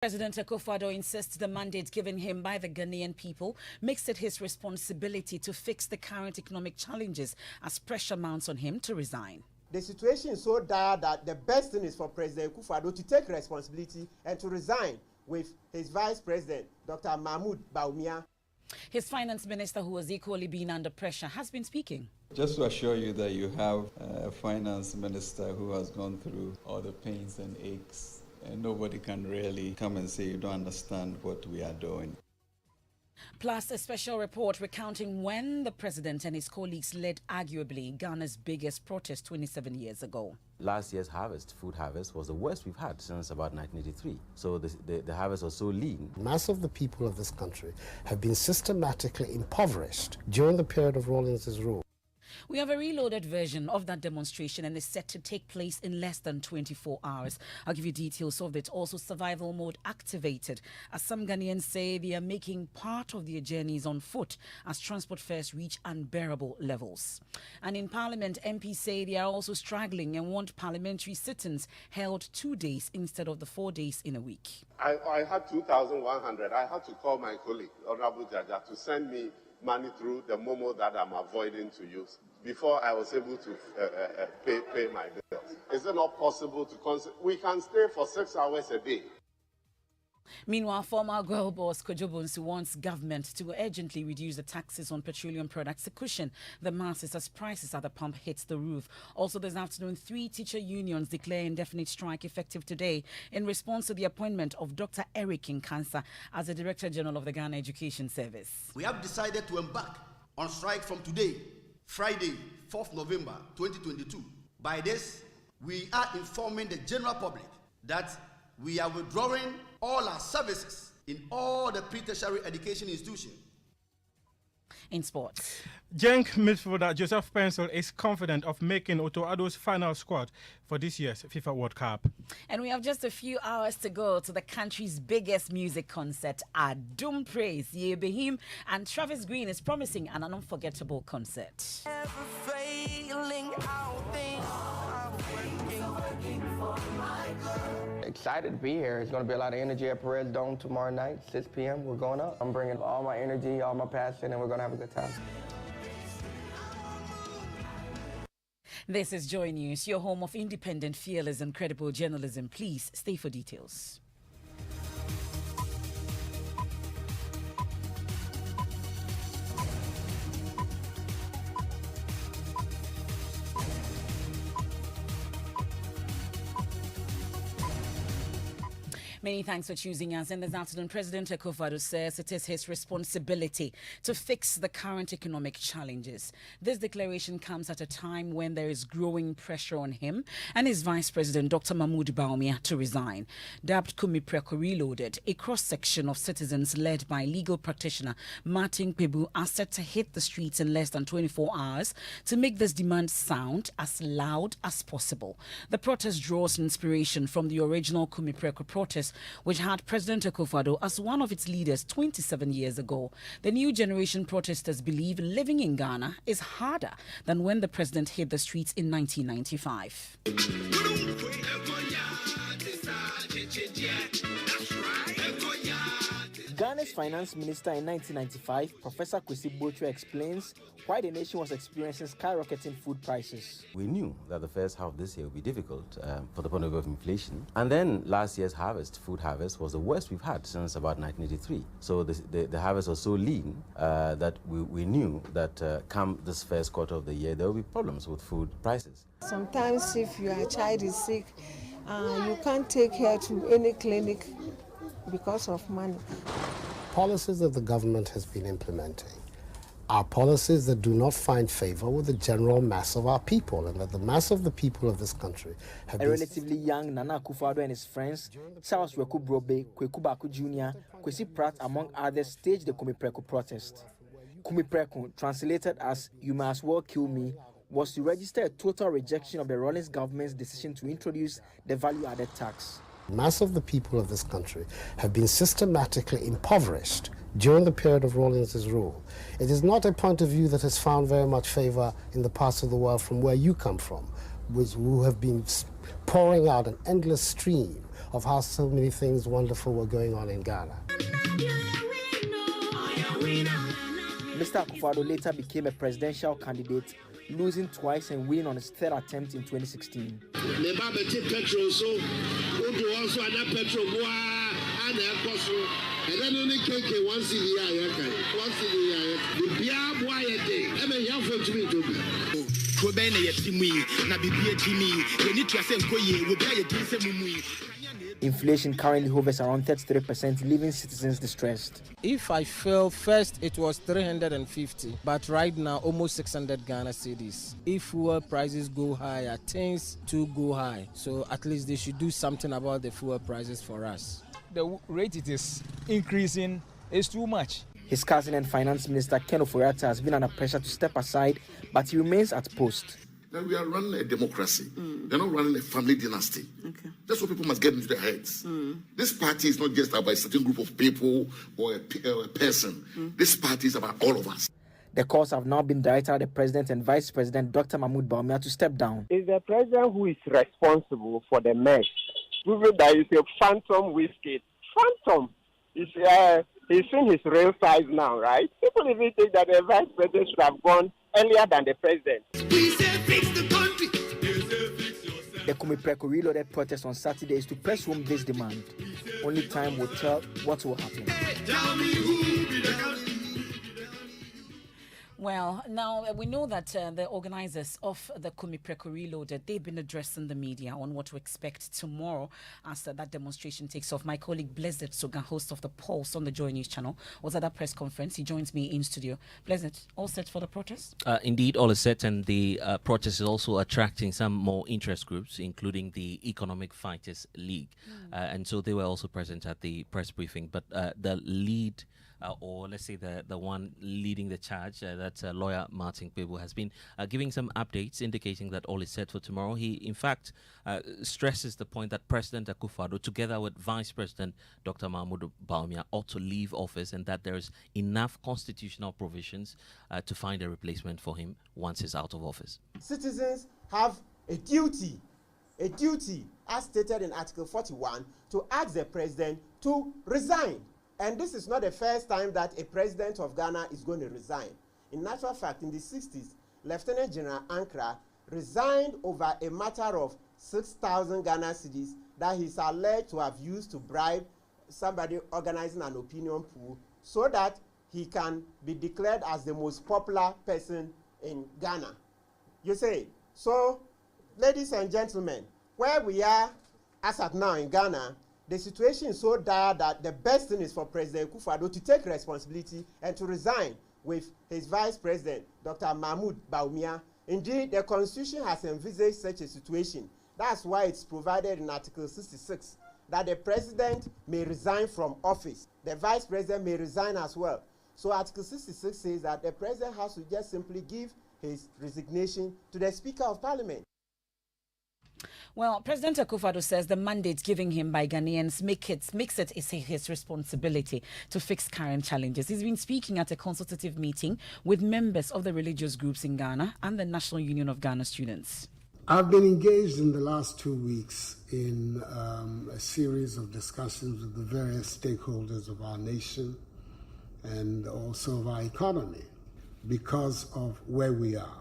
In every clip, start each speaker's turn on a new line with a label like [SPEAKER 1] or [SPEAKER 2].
[SPEAKER 1] President Akufo-Addo insists the mandate given him by the Ghanaian people makes it his responsibility to fix the current economic challenges as pressure mounts on him to resign.
[SPEAKER 2] The situation is so dire that the best thing is for President Akufo-Addo to take responsibility and to resign with his Vice President, Dr. Mahmoud Bawumia.
[SPEAKER 1] His finance minister, who has equally been under pressure, has been speaking.
[SPEAKER 3] Just to assure you that you have a finance minister who has gone through all the pains and aches, and nobody can really come and say you don't understand what we are doing.
[SPEAKER 1] Plus, a special report recounting when the president and his colleagues led arguably Ghana's biggest protest 27 years ago.
[SPEAKER 4] Last year's harvest, food harvest, was the worst we've had since about 1983. So the harvest was so lean.
[SPEAKER 5] Mass of the people of this country have been systematically impoverished during the period of Rawlings's rule.
[SPEAKER 1] We have a reloaded version of that demonstration and is set to take place in less than 24 hours. I'll give you details of it. Also, survival mode activated, as some Ghanaians say they are making part of their journeys on foot as transport fares reach unbearable levels. And in Parliament, MPs say they are also struggling and want parliamentary sit-ins held 2 days instead of the 4 days in a week.
[SPEAKER 6] I had 2,100. I had to call my colleague, Honorable Jaja, to send me money through the Momo that I'm avoiding to use before I was able to pay my bills. Is it not possible to we can stay for 6 hours a day?
[SPEAKER 1] Meanwhile, former Girl boss Kojo Bonsu wants government to urgently reduce the taxes on petroleum products to cushion the masses as prices at the pump hits the roof. Also this afternoon, 3 teacher unions declare indefinite strike effective today in response to the appointment of Dr. Eric Nkansa as the Director General of the Ghana Education Service.
[SPEAKER 7] We have decided to embark on strike from today, Friday, 4th November 2022. By this, we are informing the general public that we are withdrawing all our services in all the pre-tertiary education institutions.
[SPEAKER 1] In sports,
[SPEAKER 8] Genk midfielder Joseph Pencil is confident of making Otto Addo's final squad for this year's FIFA World Cup.
[SPEAKER 1] And we have just a few hours to go to the country's biggest music concert, Adum Praise. Ye Behim and Travis Green is promising an unforgettable concert.
[SPEAKER 9] Excited to be here. It's going to be a lot of energy at Perez Dome tomorrow night, 6 p.m. We're going up. I'm bringing all my energy, all my passion, and we're going to have a good time.
[SPEAKER 1] This is Joy News, your home of independent, fearless, and credible journalism. Please stay for details. Many thanks for choosing us. And this afternoon, President Akufo-Addo says it is his responsibility to fix the current economic challenges. This declaration comes at a time when there is growing pressure on him and his Vice President, Dr. Mahmoud Bawumia, to resign. Dubbed Kumi Preko Reloaded, a cross-section of citizens led by legal practitioner Martin Pebu are set to hit the streets in less than 24 hours to make this demand sound as loud as possible. The protest draws inspiration from the original Kumi Preko protest, which had President Akufo-Addo as one of its leaders 27 years ago. The new generation protesters believe living in Ghana is harder than when the president hit the streets in 1995.
[SPEAKER 10] Ghana's finance minister in 1995, Professor Kwesi Botwe, explains why the nation was experiencing skyrocketing food prices.
[SPEAKER 4] We knew that the first half of this year would be difficult for the point of view of inflation. And then last year's harvest, food harvest, was the worst we've had since about 1983. So the harvest was so lean that we knew that come this first quarter of the year, there will be problems with food prices.
[SPEAKER 11] Sometimes if your child is sick, you can't take her to any clinic because of money.
[SPEAKER 5] Policies that the government has been implementing are policies that do not find favor with the general mass of our people, and that the mass of the people of this country have
[SPEAKER 10] a relatively young Nana Akufo-Addo and his friends, Charles Weku Brobe, Kweku Baku Jr., Kwesi Pratt, among others, staged the Kumi Preko protest. Kumi Preko, translated as "You May As Well Kill Me," was to register a total rejection of the Rawlings government's decision to introduce the value-added tax.
[SPEAKER 5] Mass of the people of this country have been systematically impoverished during the period of Rawlings's rule. It is not a point of view that has found very much favor in the parts of the world from where you come from, who have been pouring out an endless stream of how so many things wonderful were going on in Ghana.
[SPEAKER 10] Mr. Akufo-Addo later became a presidential candidate, losing twice and winning on his third attempt in 2016. Inflation currently hovers around 33%, leaving citizens distressed.
[SPEAKER 12] If I fell first, it was 350, but right now almost 600 Ghana cedis. If fuel prices go higher, things too go high. So at least they should do something about the fuel prices for us.
[SPEAKER 13] The rate it is increasing is too much.
[SPEAKER 10] His cousin and finance minister Ken Ofori-Atta has been under pressure to step aside, but he remains at post.
[SPEAKER 14] That we are running a democracy. We're not running a family dynasty. Okay. That's what people must get into their heads. This party is not just about a certain group of people or a person. This party is about all of us.
[SPEAKER 10] The calls have now been directed at the President and Vice President Dr. Mahmoud Bawumia to step down.
[SPEAKER 2] It's the President who is responsible for the mess. Proving that it's a phantom whiskey. Phantom. He's seen his real size now, right? People even think that the Vice President should have gone earlier than the President.
[SPEAKER 10] The Kumipreko reloaded protest on Saturday is to press home this demand. Only time will tell what will happen.
[SPEAKER 1] Well, now we know that the organizers of the Kumipreko Reloaded, they've been addressing the media on what to expect tomorrow as that demonstration takes off. My colleague Blessed Soga, host of The Pulse on the Joy News channel, was at that press conference. He joins me in studio. Blessed, all set for the protest?
[SPEAKER 15] Indeed, all is set, and the protest is also attracting some more interest groups, including the Economic Fighters League. And so they were also present at the press briefing. But the lead... or let's say the one leading the charge, that's lawyer Martin Kpebu, has been giving some updates indicating that all is set for tomorrow. He, in fact, stresses the point that President Akufo-Addo, together with Vice President Dr. Mahmoud Bawumia, ought to leave office and that there is enough constitutional provisions to find a replacement for him once he's out of office.
[SPEAKER 2] Citizens have a duty, as stated in Article 41, to ask the President to resign. And this is not the first time that a president of Ghana is going to resign. In natural fact, in the 60s, Lieutenant General Ankara resigned over a matter of 6,000 Ghana cedis that he's alleged to have used to bribe somebody organizing an opinion poll so that he can be declared as the most popular person in Ghana. You say, so, ladies and gentlemen, where we are as at now in Ghana, the situation is so dire that the best thing is for President Akufo-Addo to take responsibility and to resign with his Vice President, Dr. Mahmoud Bawumia. Indeed, the Constitution has envisaged such a situation. That's why it's provided in Article 66 that the President may resign from office. The Vice President may resign as well. So Article 66 says that the President has to just simply give his resignation to the Speaker of Parliament.
[SPEAKER 1] Well, President Akufo-Addo says the mandate given him by Ghanaians makes it his responsibility to fix current challenges. He's been speaking at a consultative meeting with members of the religious groups in Ghana and the National Union of Ghana Students.
[SPEAKER 5] I've been engaged in the last 2 weeks in a series of discussions with the various stakeholders of our nation and also of our economy because of where we are.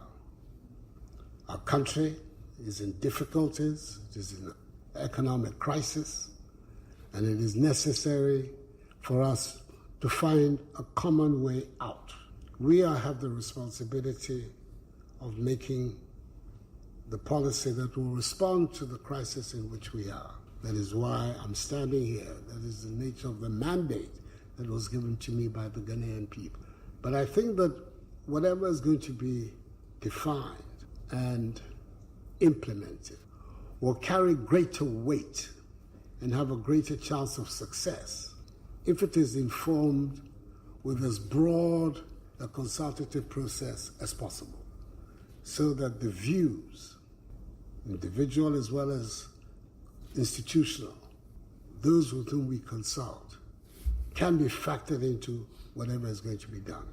[SPEAKER 5] Our country is in difficulties, it is in economic crisis, and it is necessary for us to find a common way out. We have the responsibility of making the policy that will respond to the crisis in which we are. That is why I'm standing here. That is the nature of the mandate that was given to me by the Ghanaian people. But I think that whatever is going to be defined and implemented will carry greater weight and have a greater chance of success if it is informed with as broad a consultative process as possible, so that the views, individual as well as institutional, those with whom we consult, can be factored into whatever is going to be done.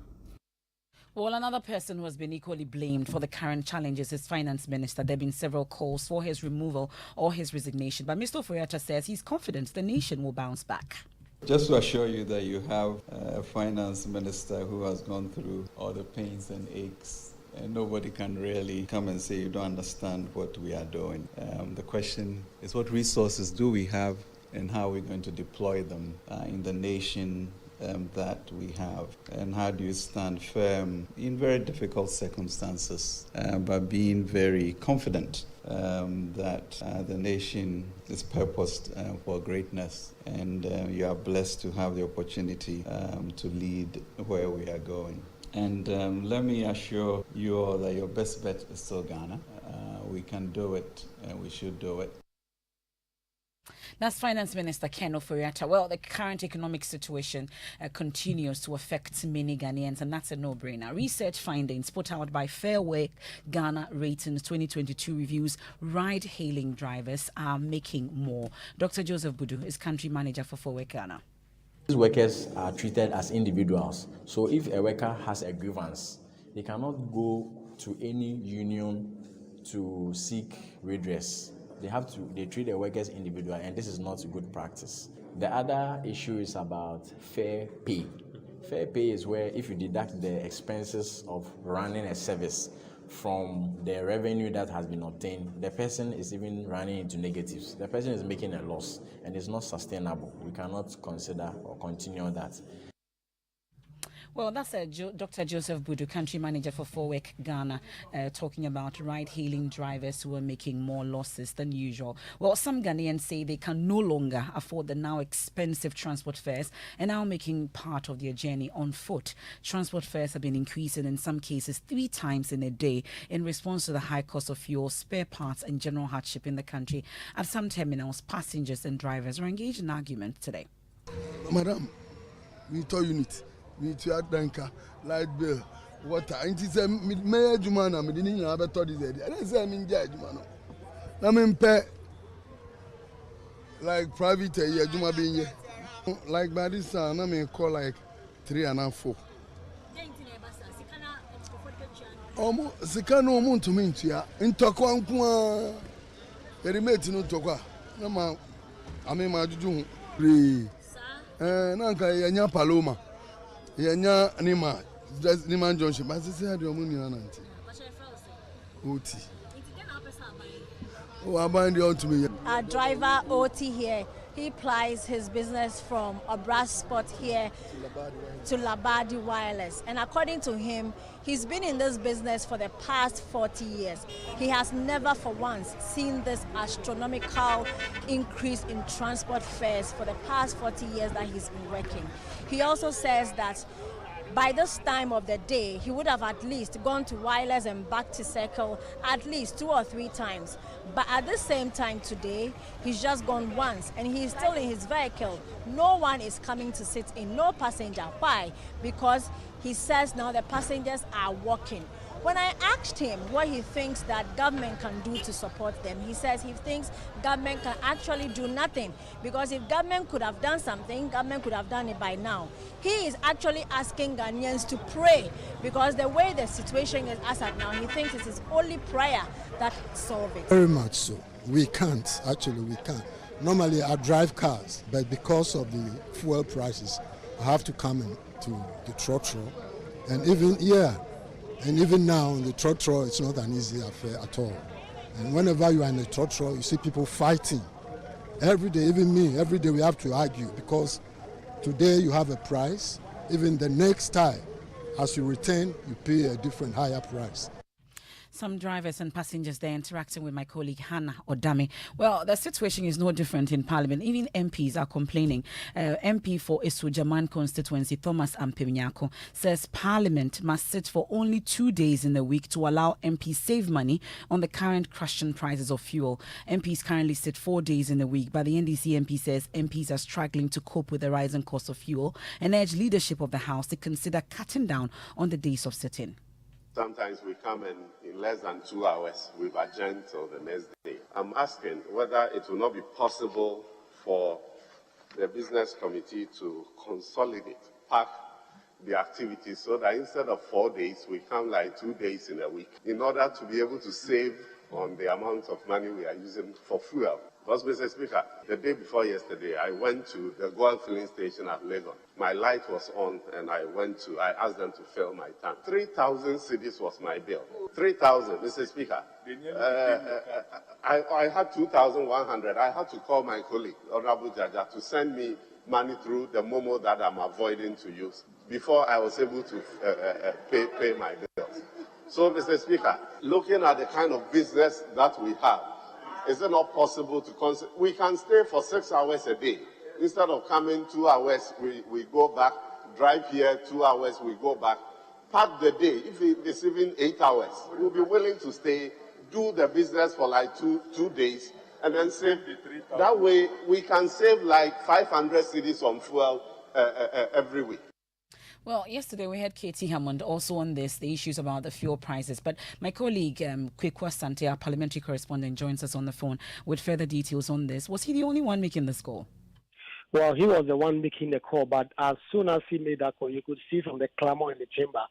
[SPEAKER 1] Well, another person who has been equally blamed for the current challenges is Finance Minister. There have been several calls for his removal or his resignation. But Mr. Oforiatta says he's confident the nation will bounce back.
[SPEAKER 3] Just to assure you that you have a finance minister who has gone through all the pains and aches, and nobody can really come and say you don't understand what we are doing. The question is, what resources do we have and how are we going to deploy them in the nation that we have, and how do you stand firm in very difficult circumstances, but being very confident that the nation is purposed for greatness, and you are blessed to have the opportunity to lead where we are going. And let me assure you all that your best bet is still Ghana. We can do it, and we should do it.
[SPEAKER 1] That's Finance Minister Ken Oforiatta. Well, the current economic situation continues to affect many Ghanaians, and that's a no-brainer. Research findings put out by Fairway Ghana Ratings 2022 reviews ride-hailing drivers are making more. Dr. Joseph Budu is country manager for Fairway Ghana.
[SPEAKER 16] These workers are treated as individuals. So if a worker has a grievance, they cannot go to any union to seek redress. They treat the workers individually, and this is not a good practice. The other issue is about fair pay. Fair pay is where if you deduct the expenses of running a service from the revenue that has been obtained, the person is even running into negatives. The person is making a loss, and it's not sustainable. We cannot consider or continue that.
[SPEAKER 1] Well, that's Dr. Joseph Budu, country manager for Forwek Ghana, talking about ride-hailing drivers who are making more losses than usual. Well, some Ghanaians say they can no longer afford the now expensive transport fares and now making part of their journey on foot. Transport fares have been increasing in some cases 3 times in a day in response to the high cost of fuel, spare parts and general hardship in the country. At some terminals, passengers and drivers are engaged in argument today.
[SPEAKER 17] Madam, we told unit. We to Danka, light bill, water. And it's a mayor Jumana, me didn't have a thought. I didn't say I'm in Jumano. I'm in pay like private Juma being here. Like by this time, I'm in call like 3 and 4. Almost Sikano moon to me, in Tokwa, a remate no Tokwa. No, ma, I mean, my June. Nanka Yanya Paloma. Yanya Nima, Niman Junction, but I said, you're money on auntie. Oti. Oh, I'm buying the old to me.
[SPEAKER 18] Our driver, Oti, here, he plies his business from a brass spot here to Labadi Wireless. And according to him, he's been in this business for the past 40 years. He has never for once seen this astronomical increase in transport fares for the past 40 years that he's been working. He also says that by this time of the day, he would have at least gone to Wireless and back to Circle at least 2 or 3 times. But at the same time today, he's just gone once and he's still in his vehicle. No one is coming to sit in, no passenger. Why? Because he says now the passengers are walking. When I asked him what he thinks that government can do to support them, he says he thinks government can actually do nothing, because if government could have done something, government could have done it by now. He is actually asking Ghanaians to pray, because the way the situation is as at now, he thinks it is only prayer that solves it.
[SPEAKER 5] Very much so. We can't, actually we can't. Normally I drive cars, but because of the fuel prices, I have to come into the trotro, and even now, in the trotro, it's not an easy affair at all. And whenever you are in the trotro, you see people fighting. Every day, even me, every day we have to argue, because today you have a price, even the next time, as you return, you pay a different higher price.
[SPEAKER 1] Some drivers and passengers there interacting with my colleague Hannah Odame. Well, the situation is no different in Parliament. Even MPs are complaining. MP for Isujaman constituency, Thomas Ampeminyako, says Parliament must sit for only 2 days in the week to allow MPs save money on the current crushing prices of fuel. MPs currently sit 4 days in the week, but the NDC MP says MPs are struggling to cope with the rising cost of fuel and urge leadership of the House to consider cutting down on the days of sitting.
[SPEAKER 6] Sometimes we come in less than 2 hours, we've adjourned till the next day. I'm asking whether it will not be possible for the business committee to consolidate, pack the activities so that instead of 4 days, we come like 2 days in a week in order to be able to save on the amount of money we are using for fuel. Because, Mr. Speaker, the day before yesterday, I went to the Gold filling station at Lagos. My light was on, and I asked them to fill my tank. 3,000 cedis was my bill. 3,000, Mr. Speaker. I had 2,100. I had to call my colleague, Honorable Jaja, to send me money through the Momo that I'm avoiding to use before I was able to pay my bills. So, Mr. Speaker, looking at the kind of business that we have, is it not possible to we can stay for 6 hours a day. Instead of coming 2 hours, we go back, drive here 2 hours, we go back. Part the day, if it's even 8 hours, we'll be willing to stay, do the business for like two days, and then save. That way, we can save like 500 cedis on fuel every week.
[SPEAKER 1] Well, yesterday we had Katie Hammond also on this, the issues about the fuel prices. But my colleague, Kwekwa Sante, our parliamentary correspondent, joins us on the phone with further details on this. Was he the only one making this call?
[SPEAKER 19] Well, he was the one making the call, but as soon as he made that call, you could see from the clamor in the chamber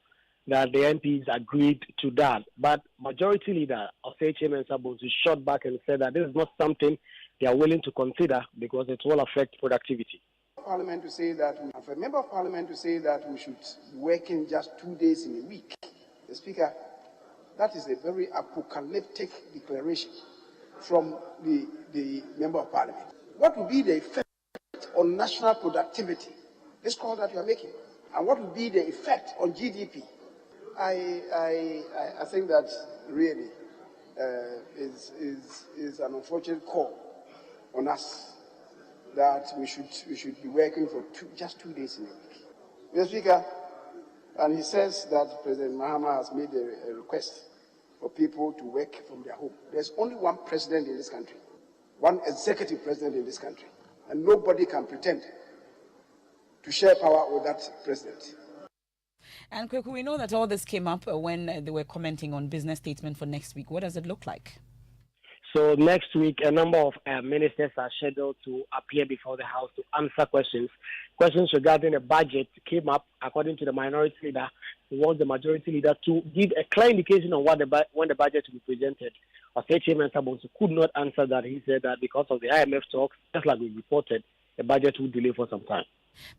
[SPEAKER 19] that the MPs agreed to that. But majority leader, Osei Emefa Apawu, shot back and said that this is not something they are willing to consider because it will affect productivity.
[SPEAKER 20] Parliament to say that for a member of Parliament to say that we should work in just 2 days in a week, the Speaker, that is a very apocalyptic declaration from the member of Parliament. What will be the effect on national productivity? This call that you are making, and what will be the effect on GDP? I think that really is an unfortunate call on us, that we should be working for just 2 days in a week. Mr. Speaker, and he says that President Mahama has made a request for people to work from their home. There's only one president in this country, one executive president in this country, and nobody can pretend to share power with that president.
[SPEAKER 1] And Kweku, we know that all this came up when they were commenting on business statement for next week. What does it look like?
[SPEAKER 19] So next week, a number of ministers are scheduled to appear before the House to answer questions. Questions regarding the budget came up. According to the minority leader, he wants the majority leader to give a clear indication on when the budget will be presented. Osei Emefa Apawu could not answer that. He said that because of the IMF talks, just like we reported, the budget will delay for some time.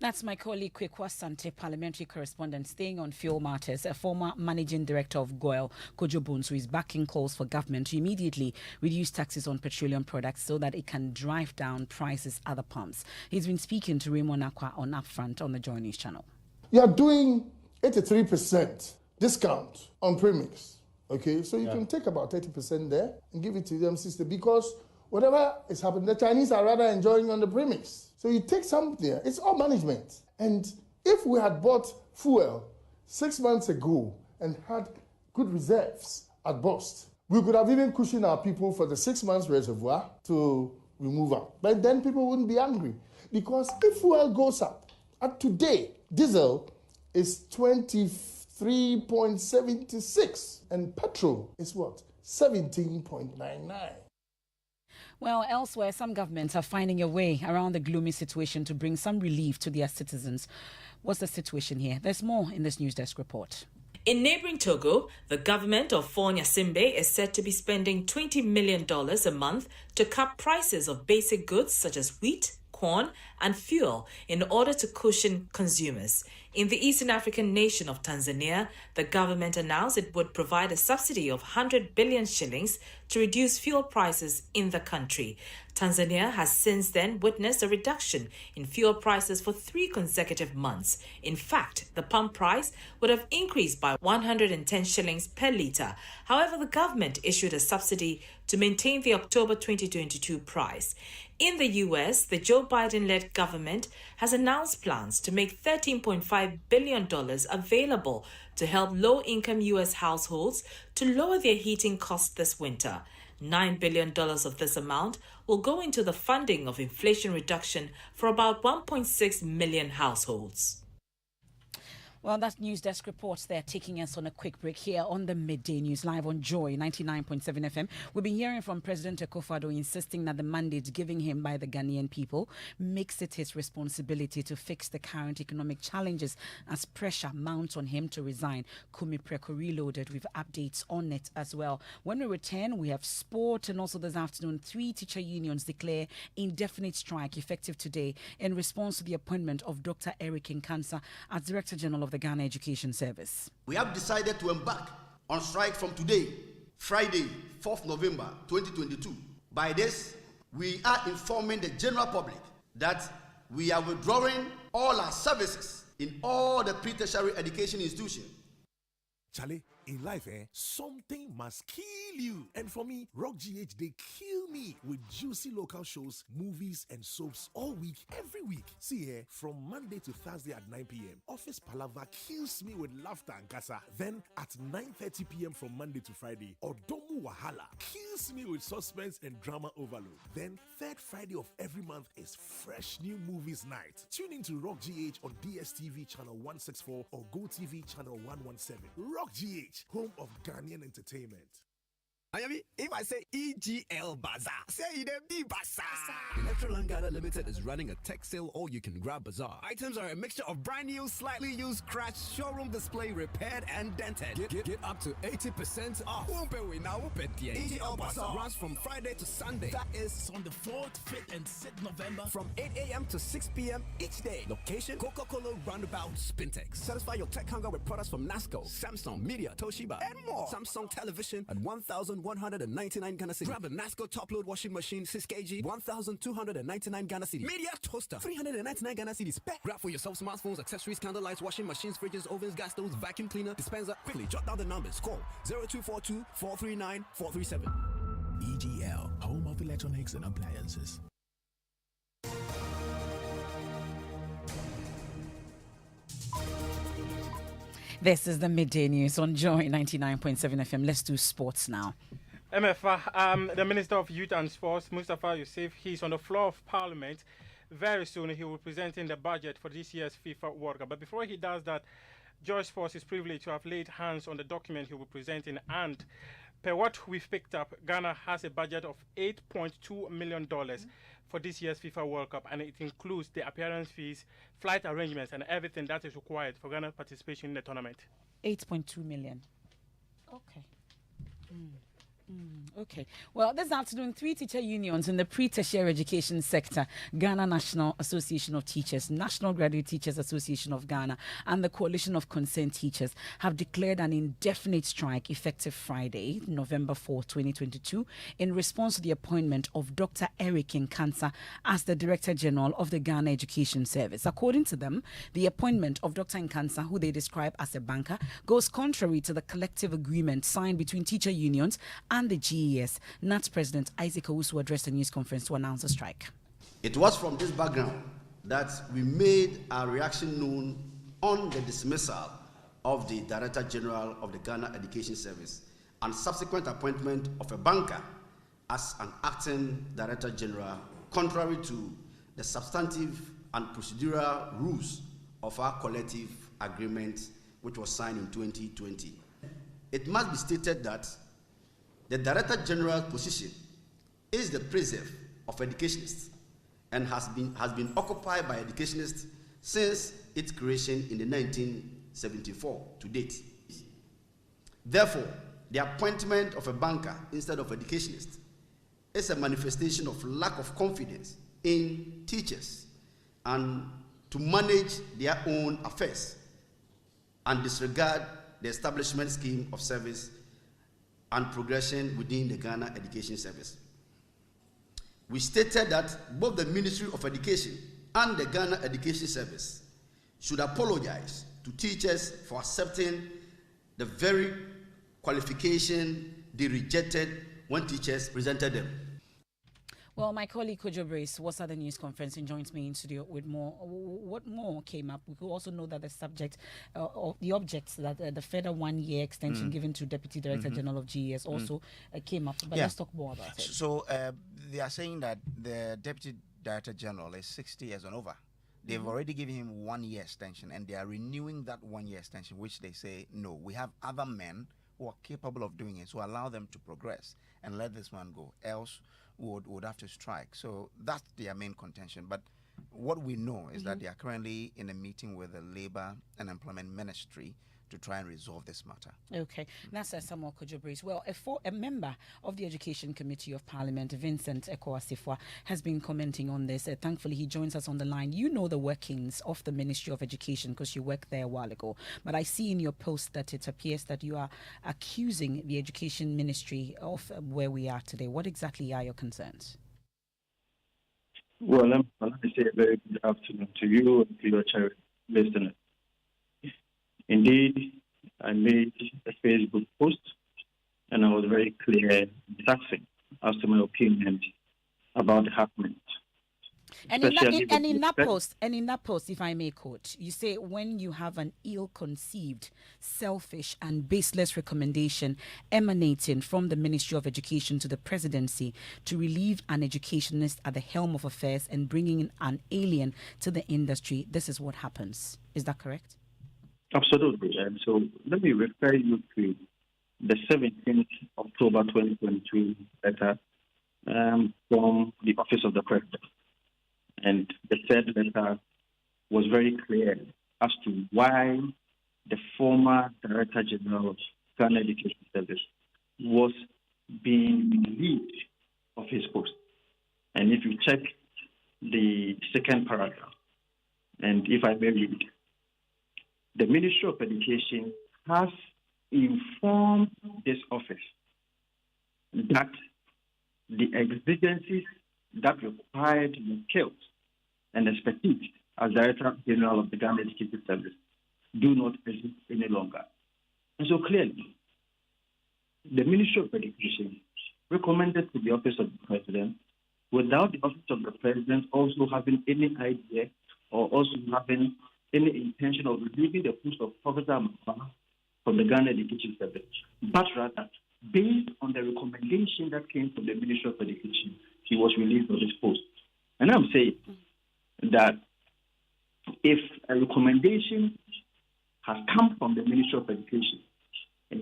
[SPEAKER 1] That's my colleague Kwekwa Sante, parliamentary correspondent, staying on fuel matters. A former managing director of GOIL, Kojo Bonsu, is backing calls for government to immediately reduce taxes on petroleum products so that it can drive down prices at the pumps. He's been speaking to Raymond Akwa on Upfront on the Joy News channel.
[SPEAKER 17] You are doing 83% discount on premix. Okay, so you can take about 30% there and give it to them, sister, because whatever is happening, the Chinese are rather enjoying on the premix. So you take some there. It's all management. And if we had bought fuel 6 months ago and had good reserves at Bost, we could have even cushioned our people for the 6 months reservoir to remove out. But then people wouldn't be angry. Because if fuel goes up, at today, diesel is 23.76 and petrol is what? 17.99.
[SPEAKER 1] Well, elsewhere, some governments are finding a way around the gloomy situation to bring some relief to their citizens. What's the situation here? There's more in this News Desk report.
[SPEAKER 21] In neighboring Togo, the government of Faure Gnassingbé is said to be spending $20 million a month to cut prices of basic goods such as wheat, corn, and fuel in order to cushion consumers. In the Eastern African nation of Tanzania, the government announced it would provide a subsidy of 100 billion shillings to reduce fuel prices in the country. Tanzania has since then witnessed a reduction in fuel prices for 3 consecutive months. In fact, the pump price would have increased by 110 shillings per litre. However, the government issued a subsidy to maintain the October 2022 price. In the US, the Joe Biden-led government has announced plans to make $13.5 billion available to help low-income US households to lower their heating costs this winter. $9 billion of this amount will go into the funding of inflation reduction for about 1.6 million households.
[SPEAKER 1] Well, that's News Desk reports. They're taking us on a quick break here on the Midday News live on Joy 99.7 FM. We've been hearing from President Akufo Addo insisting that the mandate given him by the Ghanaian people makes it his responsibility to fix the current economic challenges as pressure mounts on him to resign. Kumi Preko Reloaded with updates on it as well. When we return, we have sport, and also this afternoon, 3 teacher unions declare indefinite strike effective today in response to the appointment of Dr. Eric Nkansa as Director General of the Ghana Education Service.
[SPEAKER 7] We have decided to embark on strike from today, Friday, 4th November 2022. By this, we are informing the general public that we are withdrawing all our services in all the pre-tertiary education institutions.
[SPEAKER 22] Charlie, in life, something must kill you. And for me, Rock GH, they kill me with juicy local shows, movies, and soaps all week, every week. See, from Monday to Thursday at 9 p.m., Office Palava kills me with laughter and kasa. Then at 9:30 p.m. from Monday to Friday, Odomu Wahala kills me with suspense and drama overload. Then, third Friday of every month is Fresh New Movies Night. Tune into Rock GH on DSTV channel 164 or GoTV channel 117. Rock GH, home of Ghanaian entertainment.
[SPEAKER 23] Ayami, if I say EGL Bazaar, say it be Bazaar. Electroland Ghana Limited is running a tech sale all you can grab bazaar. Items are a mixture of brand new, slightly used, crashed, showroom display, repaired and dented. Get up to 80% off. EGL Bazaar runs from Friday to Sunday. That is on the 4th, 5th and 6th November from 8 a.m. to 6 p.m. each day. Location, Coca-Cola Roundabout, Spintex. Satisfy your tech hunger with products from NASCO, Samsung, Media, Toshiba, and more. Samsung television at 1,199 Ghana City. Grab a NASCO top load washing machine 6 kg, 1,299 Ghana City. Media toaster 399 Ghana City. Grab for yourself smartphones, accessories, candlelights, washing machines, fridges, ovens, gas stoves, vacuum cleaner, dispenser. Quickly jot down the numbers. Call 0242 439 437.
[SPEAKER 22] EGL, home of electronics and appliances.
[SPEAKER 1] This is the Midday News on Joy 99.7 FM. Let's do sports now.
[SPEAKER 8] Emefa, the Minister of Youth and Sports, Mustafa Youssef, he's on the floor of Parliament. Very soon he will be presenting the budget for this year's FIFA World Cup. But before he does that, George Sports is privileged to have laid hands on the document he will be presenting. And per what we've picked up, Ghana has a budget of $8.2 million for this year's FIFA World Cup, and it includes the appearance fees, flight arrangements, and everything that is required for Ghana's participation in the tournament.
[SPEAKER 1] 8.2 million. Okay. Okay. Well, this afternoon, 3 teacher unions in the pre-tertiary education sector, Ghana National Association of Teachers, National Graduate Teachers Association of Ghana, and the Coalition of Concerned Teachers have declared an indefinite strike effective Friday, November 4, 2022, in response to the appointment of Dr. Eric Nkansa as the Director General of the Ghana Education Service. According to them, the appointment of Dr. Nkansa, who they describe as a banker, goes contrary to the collective agreement signed between teacher unions and the GES. NAT's President Isaac Owusu addressed a news conference to announce a strike.
[SPEAKER 7] It was from this background that we made our reaction known on the dismissal of the Director General of the Ghana Education Service and subsequent appointment of a banker as an acting Director General, contrary to the substantive and procedural rules of our collective agreement, which was signed in 2020. It must be stated that the Director General's position is the preserve of educationists and has been occupied by educationists since its creation in the 1974 to date. Therefore, the appointment of a banker instead of educationists is a manifestation of lack of confidence in teachers and to manage their own affairs and disregard the establishment scheme of service and progression within the Ghana Education Service. We stated that both the Ministry of Education and the Ghana Education Service should apologize to teachers for accepting the very qualification they rejected when teachers presented them.
[SPEAKER 1] Well, my colleague Kojo Brace was at the news conference and joins me in studio with more. What more came up? We could also know that the subject, or the objects that the further 1-year extension given to Deputy Director General of GES also came up. But let's talk more about it.
[SPEAKER 24] So they are saying that the Deputy Director General is 60 years and over.
[SPEAKER 4] They've already given him 1 year extension, and they are renewing that 1 year extension, which they say, no, we have other men who are capable of doing it, so allow them to progress and let this man go. Else, would have to strike. So that's their main contention. But what we know is that they are currently in a meeting with the Labor and Employment Ministry to try and resolve this matter.
[SPEAKER 1] Okay. Nasa Samuel Kojobris. Well, a member of the Education Committee of Parliament, Vincent Ekoasifwa, has been commenting on this. Thankfully, he joins us on the line. You know the workings of the Ministry of Education because you worked there a while ago. But I see in your post that it appears that you are accusing the Education Ministry of where we are today. What exactly are your concerns?
[SPEAKER 9] Well, let me say a very good afternoon to you and to your cherished listeners. Indeed, I made a Facebook post and I was very clear and succinct as to my opinion about the happenings.
[SPEAKER 1] And in that post, if I may quote, you say when you have an ill-conceived, selfish and baseless recommendation emanating from the Ministry of Education to the Presidency to relieve an educationist at the helm of affairs and bringing in an alien to the industry, this is what happens. Is that correct?
[SPEAKER 9] Absolutely. And so let me refer you to the 17th October 2022 letter from the Office of the President. And the said letter was very clear as to why the former Director General of Ghana Education Service was being relieved of his post. And if you check the second paragraph, and if I may read, the Ministry of Education has informed this office that the exigencies that required the skills and expertise as Director General of the Ghana Education Service do not exist any longer. And so clearly, the Ministry of Education recommended to the Office of the President, without the Office of the President also having any idea or also having any intention of relieving the post of Professor Emefa from the Ghana Education Service, but rather, based on the recommendation that came from the Ministry of Education, he was released from his post. And I'm saying that if a recommendation has come from the Ministry of Education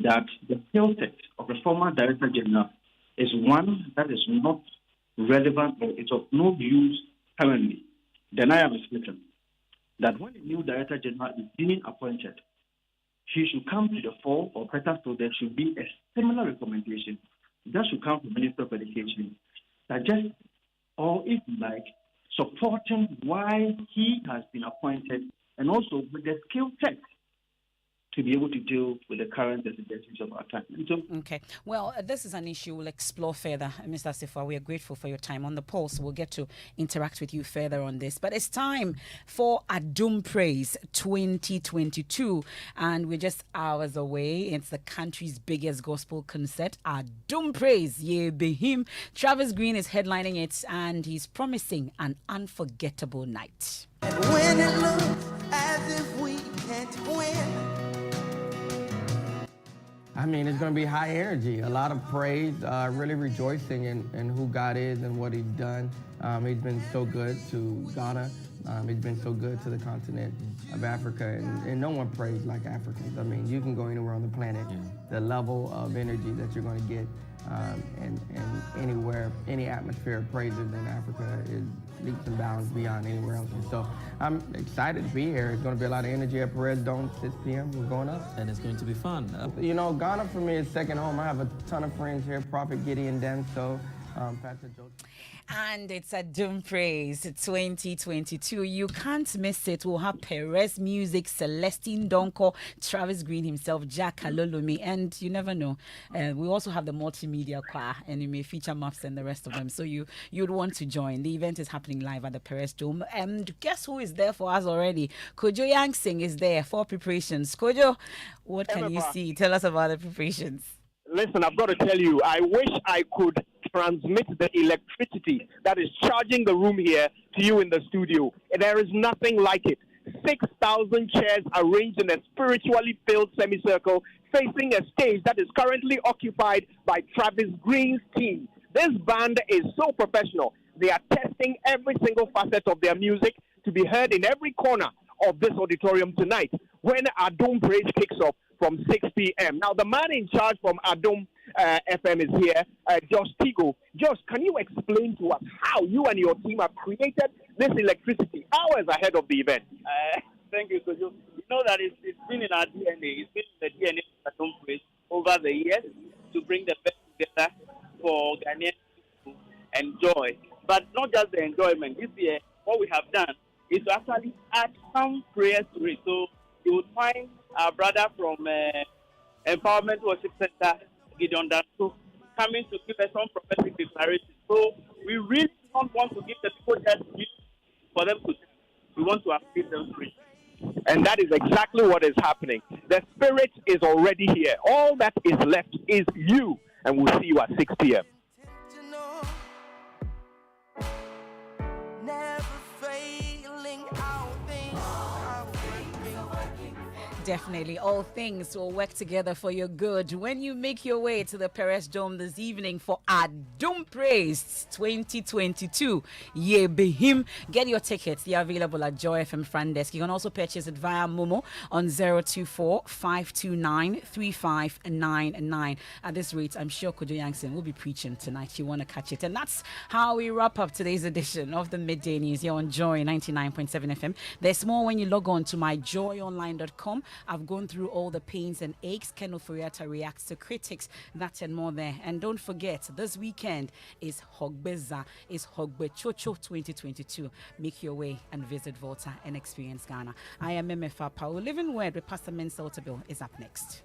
[SPEAKER 9] that the skill set of the former Director General is one that is not relevant or it's of no use currently, then I am expecting that when a new Director General is being appointed, he should come to the fore, or better still, there should be a similar recommendation that should come from the Minister of Education, suggest, or if you like, supporting why he has been appointed, and also with the skill set to be able to deal with the current exigencies of our time.
[SPEAKER 1] Okay. Well, this is an issue we'll explore further. Mr. Asifwa, we are grateful for your time on the pulse. We'll get to interact with you further on this. But it's time for Adum Praise 2022. And we're just hours away. It's the country's biggest gospel concert, Adum Praise. Ye be him. Travis Green is headlining it, and he's promising an unforgettable night.
[SPEAKER 11] And when it looks as if we can't win,
[SPEAKER 24] I mean, it's going to be high energy, a lot of praise, really rejoicing in who God is and what he's done. He's been so good to Ghana. He's been so good to the continent of Africa, and no one prays like Africans. I mean, you can go anywhere on the planet. The level of energy that you're going to get and anywhere, any atmosphere of praises in Africa is leaps and bounds beyond anywhere else. And so I'm excited to be here. It's going to be a lot of energy at Perez Dome, 6 p.m. We're going up.
[SPEAKER 15] And it's going to be fun.
[SPEAKER 24] You know, Ghana for me is second home. I have a ton of friends here, Prophet Gideon Denso, Pastor Joe.
[SPEAKER 1] And it's Adum Praise 2022. You can't miss it. We'll have Perez Music, Celestine Donko, Travis Green himself, Jack Kalolumi, and you never know. We also have the multimedia choir, and you may feature Muffs and the rest of them. So you'd want to join. The event is happening live at the Perez Dome. And guess who is there for us already? Kojo Yangsing is there for preparations. Kojo, what can you see? Tell us about the preparations.
[SPEAKER 25] Listen, I've got to tell you, I wish I could transmit the electricity that is charging the room here to you in the studio. There is nothing like it. 6,000 chairs arranged in a spiritually filled semicircle facing a stage that is currently occupied by Travis Green's team. This band is so professional. They are testing every single facet of their music to be heard in every corner of this auditorium tonight when Adom Praise kicks off from 6 p.m. Now, the man in charge from Adom FM is here, Josh Tigo. Josh, can you explain to us how you and your team have created this electricity hours ahead of the event?
[SPEAKER 2] Thank you, Kojo. You know that it's been in our DNA. It's been in the DNA of Adom Praise over the years to bring the best together for Ghanaians to enjoy. But not just the enjoyment. This year, what we have done is to actually add some prayers to it. So you would find our brother from Empowerment Worship Center, Gideon Danso, coming to give us some prophetic declarations. So we really don't want to give the people just music for them to sing. We want to appeal them free.
[SPEAKER 25] And that is exactly what is happening. The spirit is already here. All that is left is you. And we'll see you at 6 p.m.
[SPEAKER 1] Definitely, all things will work together for your good when you make your way to the Perez Dome this evening for Adom Praise 2022. Yeah, be him. Get your tickets. They are available at Joy FM front desk. You can also purchase it via Momo on 024-529-3599. At this rate, I'm sure Kojo Yankson will be preaching tonight. You want to catch it. And that's how we wrap up today's edition of the Midday News here on Joy 99.7 FM. There's more when you log on to myjoyonline.com. I've gone through all the pains and aches. Ken Ofuriata reacts to critics. That and more there. And don't forget, this weekend is Hogbeza, is Hogbe Chocho 2022. Make your way and visit Volta and experience Ghana. I am Emefa Apawu. Living Word with Pastor Mensah Otabil is up next.